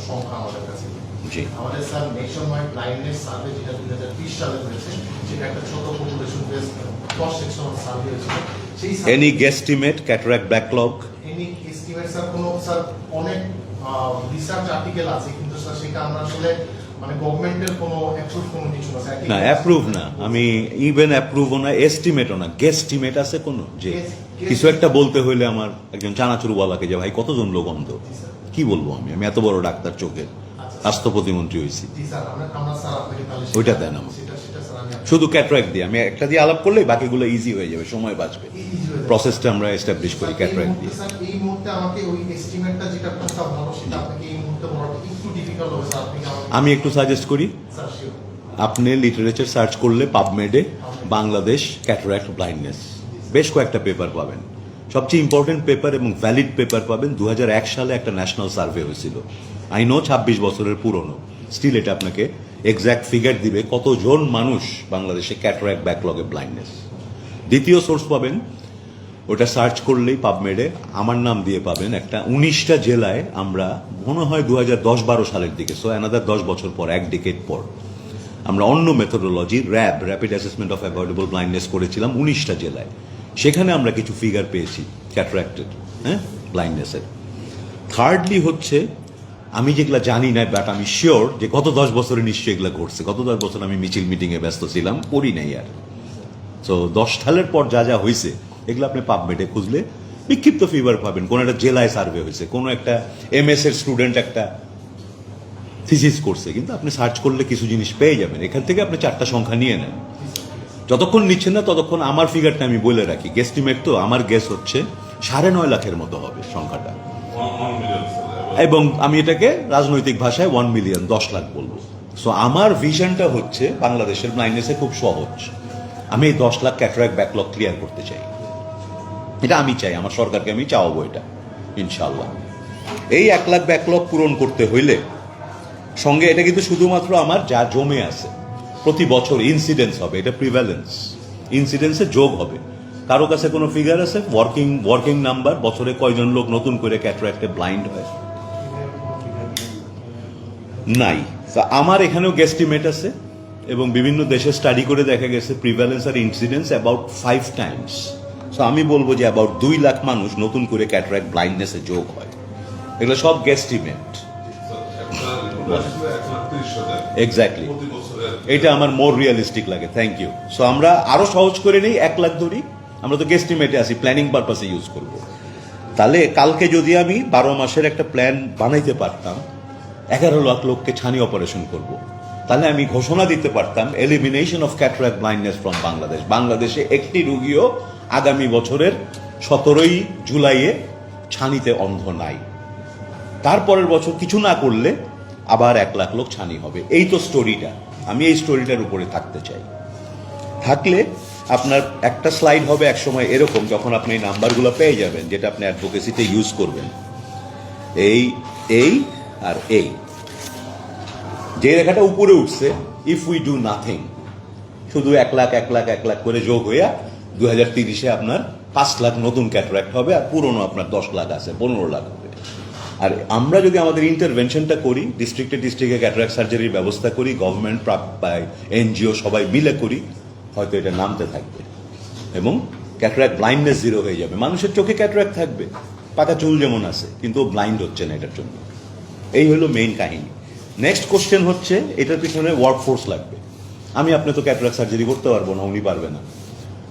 সংখ্যা আমাদের কাছে জি আমাদের স্যার নেশনওয়াইড ব্লাইন্ডনেস সার্ভে যেটা 2020 সালে হয়েছে, সেটা একটা ছোট population base cross sectional survey হয়েছিল। সেই any guesstimate cataract backlog any estimate sir কোনো স্যার অনেক রিসার্চ আর্টিকেল আছে, কিন্তু স্যার সেটা আমরা আসলে মানে গভর্নমেন্টের কোনো অ্যাপ্রুভ কোনো কিছু না স্যার। না অ্যাপ্রুভ না, আমি ইভেন অ্যাপ্রুভও না, এস্টিমেটও না, গেস্টিমেট আছে কোনো যে কিছু একটা বলতে হইলে আমার একজন চানাচুরওয়ালাকে যে ভাই কতজন লোক অন্ধ, কি বলবো আমি আমি এত বড় ডাক্তার চোখের স্বাস্থ্য প্রতিমন্ত্রী হয়েছি, ওইটা দেন আমার শুধু ক্যাটারাক্ট দিয়ে, আমি একটা দিয়ে আলাপ করলেই বাকিগুলো ইজি হয়ে যাবে, সময় বাঁচবে, প্রসেসটা আমরা এস্টাবলিশ করি ক্যাটারাক্ট দিয়ে। এই মুহূর্তে আমাকে ওই এস্টিমেটটা যেটা কোনটা ভালো সেটা আপনাকে এই মুহূর্তে বলাটা একটু ডিফিকাল্ট হবে স্যার। আপনি আমি একটু সাজেস্ট করি, স্যার শিওর আপনি লিটারেচার সার্চ করলে পাবমেডে বাংলাদেশ ক্যাটারাক্ট ব্লাইন্ডনেস বেশ কয়েকটা পেপার পাবেন, সবচেয়ে ইম্পর্টেন্ট পেপার এবং ভ্যালিড পেপার পাবেন। 2001 সালে একটা ন্যাশনাল সার্ভে হয়েছিল, আই নো 26 বছরের পুরনো, স্টিল এটা আপনাকে এক্স্যাক্ট ফিগার দিবে কতজন মানুষ বাংলাদেশে ক্যাটারাক্ট ব্যাকলগে ব্লাইন্ডনেস। দ্বিতীয় সোর্স পাবেন, ওটা সার্চ করলেই পাবমেডে আমার নাম দিয়ে পাবেন, একটা 19টা জেলায় আমরা মনে হয় 2010-12 সালের দিকে, সো অ্যানাদার 10 বছর পর, এক ডিকেড পর, আমরা অন্য methodology rapid assessment of avoidable blindness করেছিলাম 19টা জেলায়। সেখানে আমরা কিছু ফিগার পেয়েছি ক্যাটারাক্টেড ব্লাইন্ডনেসের। থার্ডলি হচ্ছে, আমি যেগুলো জানি না বাট আমি শিওর যে গত 10 বছরে নিশ্চয়ই এগুলো ঘটছে। গত 10 বছর আমি মিছিল মিটিংয়ে ব্যস্ত ছিলাম, পড়ি নাই আর। তো 10 সালের পর যা যা হয়েছে এগুলো আপনি পাবমেডে খুঁজলে বিক্ষিপ্ত ফিগার পাবেন। কোন একটা জেলায় সার্ভে হয়েছে, কোনো একটা এমএস এর স্টুডেন্ট একটা থিসিস করছে, কিন্তু আপনি সার্চ করলে কিছু জিনিস পেয়ে যাবেন। এখান থেকে আপনি 4টা সংখ্যা নিয়ে নেন, যতক্ষণ নিচ্ছেন না ততক্ষণ আমার ফিগারটা আমি বলে রাখি। গেস্টিমেট তো আমার গেস হচ্ছে 9.5 লাখের মতো হবে সংখ্যাটা, এবং আমি এটাকে রাজনৈতিক ভাষায় 1 মিলিয়ন 10 লাখ বলবো। সো আমার ভিশনটা হচ্ছে বাংলাদেশের ব্লাইন্ডনেসে খুব সহজ, আমি এই 10 লাখ ক্যাটারাক্ট ব্যাকলগ ক্লিয়ার করতে চাই, এটা আমি চাই, আমার সরকারকে আমি চাওয়াবো এটা ইনশাল্লাহ। এই 1 লাখ ব্যাকলগ পূরণ করতে হইলে সঙ্গে এটা কিন্তু শুধুমাত্র আমার যা জমে আছে প্রতি বছর ইনসিডেন্স হবে, এটা প্রিভ্যালেন্স, ইনসিডেন্সে যোগ হবে। কারো কাছে কোনো ফিগার আছে ওয়ার্কিং নাম্বার, বছরে কয়জন লোক নতুন করে ক্যাটারাক্টে ব্লাইন্ড হয়? নাই। আমার এখানেও গেস্টিমেট আছে, এবং বিভিন্ন দেশে স্টাডি করে দেখা গেছে প্রিভ্যালেন্স আর ইনসিডেন্স অ্যাবাউট 5 টাইমস। সো আমি বলবো যে অ্যাবাউট 2 লাখ মানুষ নতুন করে ক্যাটারাক্ট ব্লাইন্ডনেসে যোগ হয়, এগুলো সব গেস্টিমেট। এক্স্যাক্টলি, এটা আমার মোর রিয়েলিস্টিক লাগে। Thank you. সো আমরা আরো সহজ করে নেই, 1 লাখ ধরি, আমরা তো গেস্টিমেটে আছি, প্ল্যানিং পারপাসে ইউজ করব। তাহলে কালকে যদি আমি 12 মাসের একটা প্ল্যান বানাইতে পারতাম, 11 লাখ লোককে ছানি অপারেশন করব, তাহলে আমি ঘোষণা দিতে পারতাম elimination of cataract blindness from Bangladesh. বাংলাদেশে একটি রুগীও আগামী বছরের 17ই জুলাইয়ে ছানিতে অন্ধ নাই। তারপরের বছর কিছু না করলে আবার 1 লাখ লোক ছানি হবে। এই তো স্টোরিটা, আমি এই স্টোরিটার উপরে থাকতে চাই। থাকলে আপনার একটা স্লাইড হবে এক সময় এরকম, যখন আপনি এই নাম্বারগুলো পেয়ে যাবেন, যেটা আপনি অ্যাডভোকেসিতে ইউজ করবেন। এই আর এই যে রেখাটা উপরে উঠছে, ইফ উই ডু নাথিং, শুধু 1 লাখ 1 লাখ 1 লাখ করে যোগ হইয়া 2030-এ আপনার 5 লাখ নতুন ক্যাটারাক্ট হবে, আর পুরনো আপনার 10 লাখ আছে, 15 লাখ হবে। আর আমরা যদি আমাদের ইন্টারভেনশনটা করি, ডিস্ট্রিক্টে ক্যাটারাক্ট সার্জারির ব্যবস্থা করি, গভর্নমেন্ট এনজিও সবাই মিলে করি, হয়তো এটা নামতে থাকবে এবং ক্যাটারাক্ট ব্লাইন্ডনেস জিরো হয়ে যাবে। মানুষের চোখে ক্যাটারাক্ট থাকবে, পাকা চুল যেমন আছে, কিন্তু ব্লাইন্ড হচ্ছে না এটার জন্য। এই হলো মেইন কাহিনী। নেক্সট কোশ্চেন হচ্ছে, এটার পিছনে ওয়ার্ক ফোর্স লাগবে। আমি আপনি তো ক্যাটারাক্ট সার্জারি করতে পারবো না, উনি পারবে না।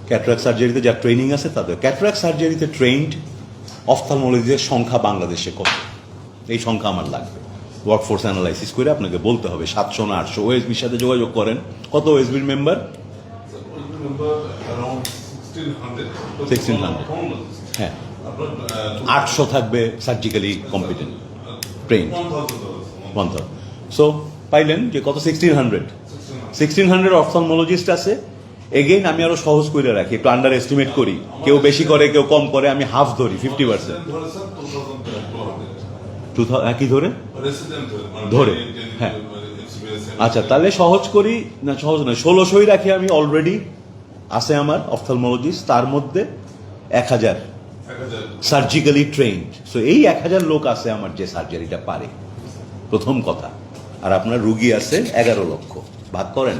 ক্যাটারাক্ট সার্জারিতে যা ট্রেনিং আছে তাদের, ক্যাটারাক্ট সার্জারিতে ট্রেন্ড অফথালমোলজিস্টের সংখ্যা বাংলাদেশে কত, এই সংখ্যা আমার লাগবে। ওয়ার্ক ফোর্স অ্যানালাইসিস করে আপনাকে বলতে হবে 700 না 800। ওএসবির সাথে যোগাযোগ করেন। কত ওএসবির মেম্বার? 1600। হ্যাঁ, 800 থাকবে সার্জিক্যালি কম্পিটেন্ট ট্রেন্ড, 1000। সো পাইলেন যে কত? 1600 অফথালমোলজিস্ট আছে। এগেইন আমি আরো সহজ করে রাখি, একটু আন্ডার এস্টিমেট করি, কেউ বেশি করে কেউ কম করে, আমি হাফ ধরি, 50%। কি ধরে ধরে হ্যাঁ, আচ্ছা তাহলে সহজ করি না, সহজ নয়, 1600ই রাখি আমি। অলরেডি আছে আমার অফথালমোলজিস্ট, তার মধ্যে 1000 সার্জিক্যালি ট্রেন্ড। সো এই 1000 লোক আছে আমার যে সার্জারিটা পারে। প্রথম কথা। আর আপনার রুগী আছে 11 লক্ষ, ভাগ করেন।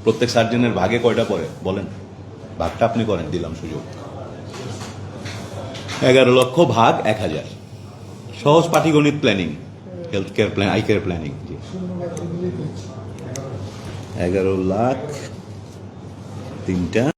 প্রত্যেক সার্জনের ভাগে কয়টা পড়ে বলেন, ভাগটা আপনি করেন, দিলাম সুযোগ। 11 লক্ষ ভাগ 1000, সহজ পাটিগণিত planning, health care plan, eye care planning. জি, 11 লাখ 3টা